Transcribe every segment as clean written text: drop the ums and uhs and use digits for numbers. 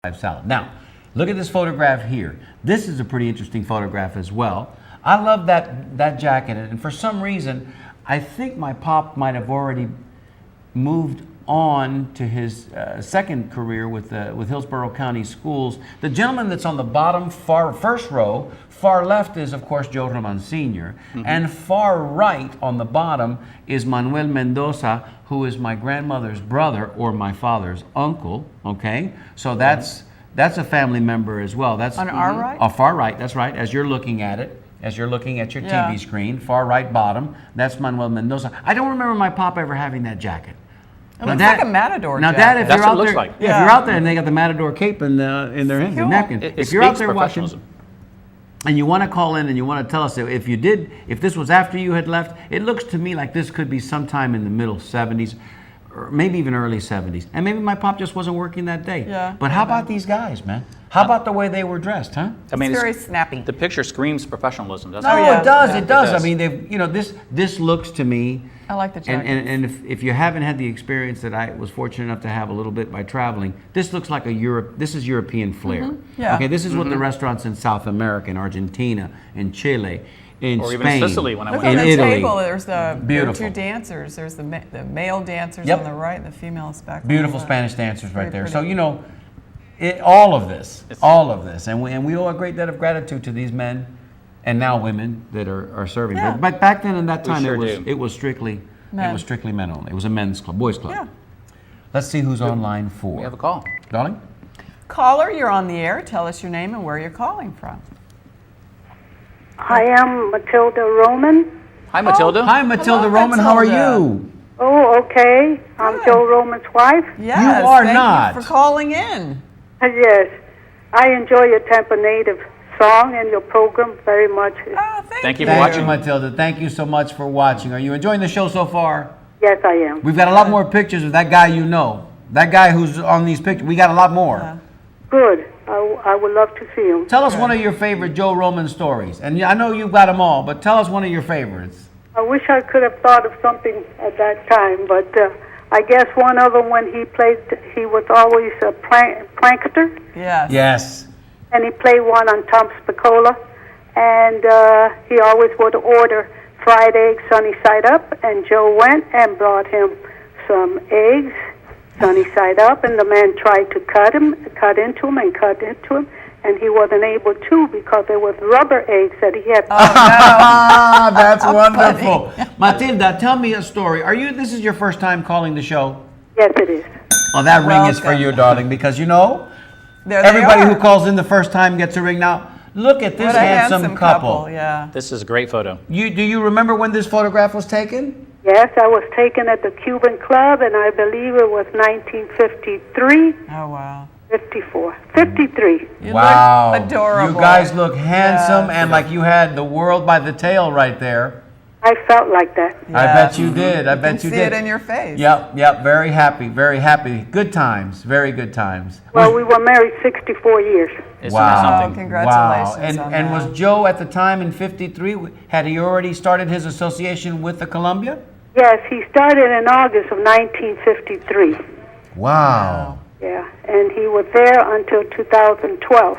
salad. Now, look at this photograph here. This is a pretty interesting photograph as well. I love that jacket, and for some reason, I think my pop might have already moved on to his second career with Hillsborough County Schools. The gentleman that's on the bottom first row, far left is of course Joe Roman Sr. And far right on the bottom is Manuel Mendoza, who is my grandmother's brother or my father's uncle. Okay, so that's a family member as well. That's on our right. Far right. That's right. As you're looking at it. As you're looking at your TV screen, far right bottom, that's Manuel Mendoza. I don't remember my pop ever having that jacket. It looks like a Matador now, jacket. Dad, if That's you're what out it looks there, like. if you're out there and they got the Matador cape in their hand, the napkin, if you're out there watching, and you want to call in and you want to tell us if this was after you had left, it looks to me like this could be sometime in the middle 70s, or maybe even early 70s, and maybe my pop just wasn't working that day. Yeah. But how about these guys, man? How about the way they were dressed, huh? I mean, it's very snappy. The picture screams professionalism, doesn't No, it? yeah. it does. Yeah. It does. It does. I mean, this looks to me. I like the jacket. And if you haven't had the experience that I was fortunate enough to have a little bit by traveling, this looks like this is European flair. Yeah. Okay, this is what the restaurants in South America, in Argentina, in Chile, in Or Spain, even in Sicily when I Look went on in the Italy. table. There's there are Beautiful. two dancers. There's the male dancers Yep. on the right, and the female is back. Beautiful on the Spanish dancers right there. Very So pretty. all of this, and we owe a great debt of gratitude to these men, and now women that are serving. Yeah. But back then in that time, sure do. it was strictly Men. It was strictly men only. It was a men's club, boys club. Yeah. Let's see who's on line 4. We have a call. Darling? Caller, you're on the air. Tell us your name and where you're calling from. I am Matilda Roman. Hi, Matilda. Hi, Matilda Hello, Roman. How are Matilda. you? Oh, okay. I'm Good. Joe Roman's wife. Yes, You are thank not. you for calling in. Yes. I enjoy your Tampa Native song and your program very much. Oh, Thank you for Thank watching. you, Matilda. Thank you so much for watching. Are you enjoying the show so far? Yes, I am. We've got a lot more pictures of that guy you know. That guy who's on these pictures. We got a lot more. Yeah. Good. I would love to see him. Tell us one of your favorite Joe Roman stories. And I know you've got them all, but tell us one of your favorites. I wish I could have thought of something at that time, but I guess one of them when he was always a prankster, Yes. Yes. and he played one on Tom Spicola, and he always would order fried eggs sunny side up, and Joe went and brought him some eggs sunny side up, and the man tried to cut into him, and he wasn't able to because there was rubber eggs that he had. Ah, that's wonderful. Matilda, tell me a story. This is your first time calling the show? Yes, it is. Well, that ring is for Welcome. you, darling, because There everybody they who are. calls in the first time gets a ring. Now, look at this What a handsome couple. Yeah. This is a great photo. Do you remember when this photograph was taken? Yes, I was taken at the Cuban Club, and I believe it was 1953, Oh, wow. 54, 53. You Wow. look adorable. You guys look handsome Yeah. and like you had the world by the tail right there. I felt like that. I Yeah. bet you did. I bet you see did. it in your face. Yep. Very happy. Very happy. Good times. Very good times. Well, we were married 64 years. Isn't Wow. that Oh, something? congratulations Wow. on And that. was Joe at the time in 53, had he already started his association with the Columbia? Yes, he started in August of 1953. Wow. Yeah, and he was there until 2012.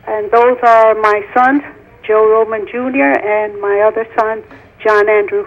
And those are my sons, Joe Roman Jr. and my other son, John Andrew.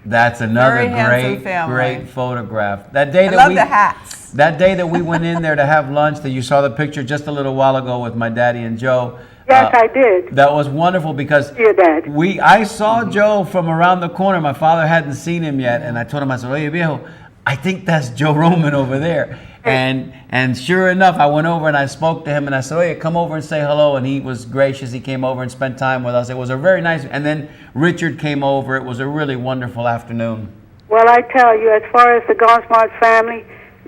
That's another Very handsome family. great photograph. That day I that love we the hats. That day that we went in there to have lunch, that you saw the picture just a little while ago with my daddy and Joe. Yes, I did. That was wonderful because Your dad. I saw Joe from around the corner. My father hadn't seen him yet, and I told him, I said, "Oye viejo, I think that's Joe Roman over there." And sure enough, I went over and I spoke to him and I said, "Oye, come over and say hello." And he was gracious. He came over and spent time with us. It was a very nice. And then Richard came over. It was a really wonderful afternoon. Well, I tell you, as far as the Gonsmart family,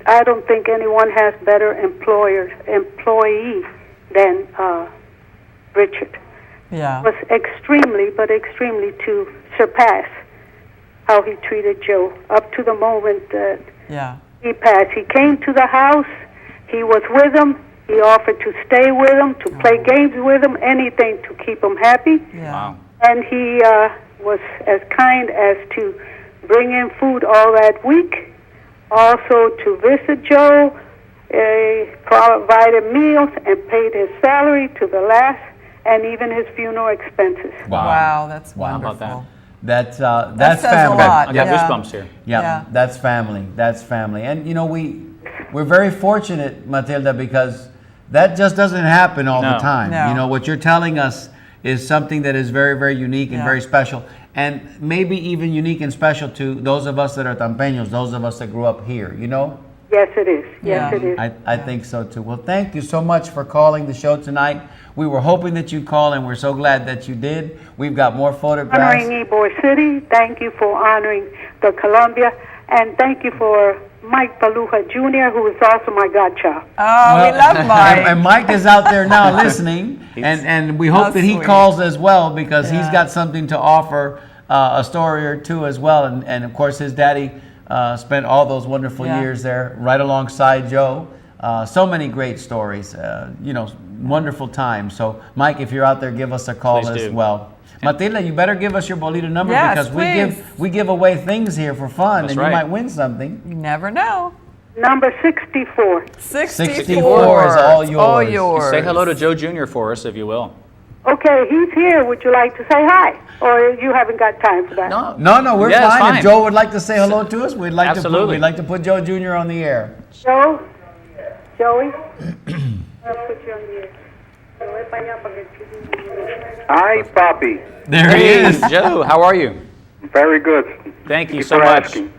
I don't think anyone has better employee than Richard. Yeah. Was extremely to surpass how he treated Joe up to the moment that Yeah. he passed. He came to the house. He was with him. He offered to stay with him, to play games with him, anything to keep him happy. Yeah. Wow. And he was as kind as to bring in food all that week, also to visit Joe provided meals and paid his salary to the last, and even his funeral expenses. Wow, that's Wow. How wonderful. about That's says a family. lot. I got Yeah. goosebumps here. Yeah, Yeah. that's family. That's family. And you know, we're very fortunate, Matilda, because that just doesn't happen all the No. time. No. You know, what you're telling us is something that is very, very unique and Yeah. very special, and maybe even unique and special to those of us that are Tampeños, those of us that grew up here. You know. Yes, it is. Yes, Yeah. it is. I think so too. Well, thank you so much for calling the show tonight. We were hoping that you'd call, and we're so glad that you did. We've got more photographs. Honoring Ybor City. Thank you for honoring the Columbia, and thank you for Mike Baluja Jr., who is also my godchild. Oh, we love Mike. And Mike is out there now listening, and we hope How that he sweet. calls as well, because he's Yeah. got something to offer, a story or two as well. And of course, his daddy spent all those wonderful Yeah. years there right alongside Joe. So many great stories, you know, wonderful times. So, Mike, if you're out there, give us a call Please as do. well. Matilda, you better give us your bolito number, Yes, because please. we give away things here for fun, That's and right. you might win something. You never know. Number 64. 64 is all yours. All yours. Say hello to Joe Jr. for us, if you will. Okay, he's here. Would you like to say hi? Or you haven't got time for that? No, we're Yeah, it's fine. If fine. Joe would like to say hello to us, we'd like Absolutely. to put Joe Jr. on the air. Joe? Joey? I'll put you on the air. Me voy pa' allá para que el Hi, Poppy. There he Hey, is. Joe, how are you? Very good. Thank you you so for much. asking.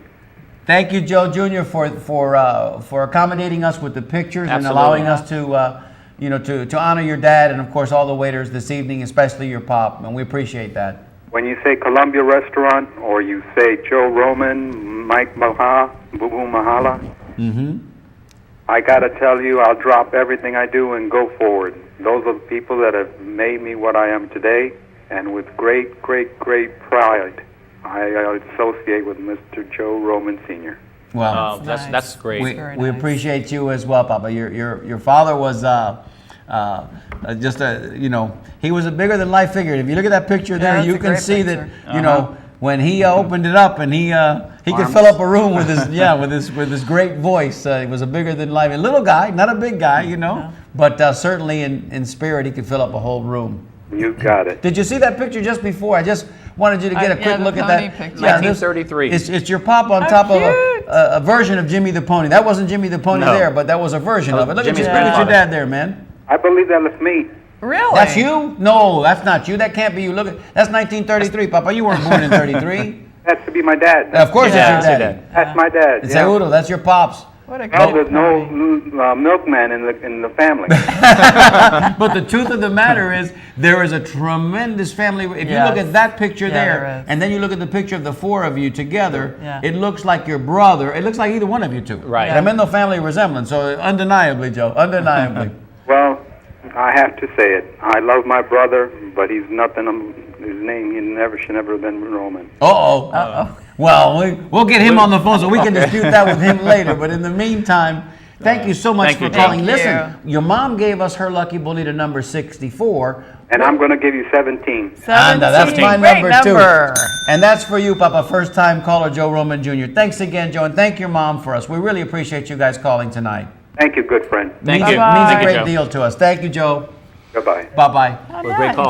Thank you, Joe Jr. for accommodating us with the pictures and Absolutely. allowing us to to honor your dad, and of course all the waiters this evening, especially your pop, and we appreciate that. When you say Columbia Restaurant, or you say Joe Roman, Mike Maha, Boo Boo Mahala, I gotta tell you, I'll drop everything I do and go forward. Those are the people that have made me what I am today, and with great, great, great pride, I associate with Mr. Joe Roman Sr. Well, That's nice. great. we, very we nice. appreciate you as well, Papa. Your father was just a he was a bigger than life figure. If you look at that picture there, that's you a can great see picture. that you know when he opened it up, and he could fill up a room with his with his great voice. He was a bigger than life, a little guy, not a big guy, but certainly in spirit he could fill up a whole room. You got it. Did you see that picture just before? I just wanted you to get a yeah, quick the look at pony that. picture. this- 1933. It's your pop on top of cute. a version of Jimmy the Pony. That wasn't Jimmy the Pony No. there, but that was a version That of it. was Look at Jimmy's your, look at your grandfather. dad there, man. I believe that was me. Really? That's you? No, that's not you. That can't be you. Look at that's 1933, Papa. You weren't born in 33. Has to be my dad. Of course, Yeah, it's that's your your daddy. That's my dad. It's yeah. Seguro. That's your pops. What a Well, cute there's no pony. milkman in the family. But the truth of the matter is, there is a tremendous family. If you look Yes. at that picture Yeah, there, there is. and then you look at the picture of the four of you together, Yeah. it looks like your brother. It looks like either one of you two. Right. Yeah. Tremendo family resemblance. So undeniably, Joe, undeniably. Well, I have to say it. I love my brother, but he's nothing. His name, should never have been Roman. Uh-oh. Well, we'll get him on the phone so we can dispute that with him later. But in the meantime, thank you so much Thank for you, Joe. calling. Thank Listen, your mom gave us her lucky bolita number 64. And I'm going to give you 17. And that's my Great number, too. And that's for you, Papa, first-time caller Joe Roman Jr. Thanks again, Joe, and thank your mom for us. We really appreciate you guys calling tonight. Thank you, good friend. Thank means, you. Means Thank a you, great Joe. deal to us. Thank you, Joe. Goodbye. Bye-bye. What a great call.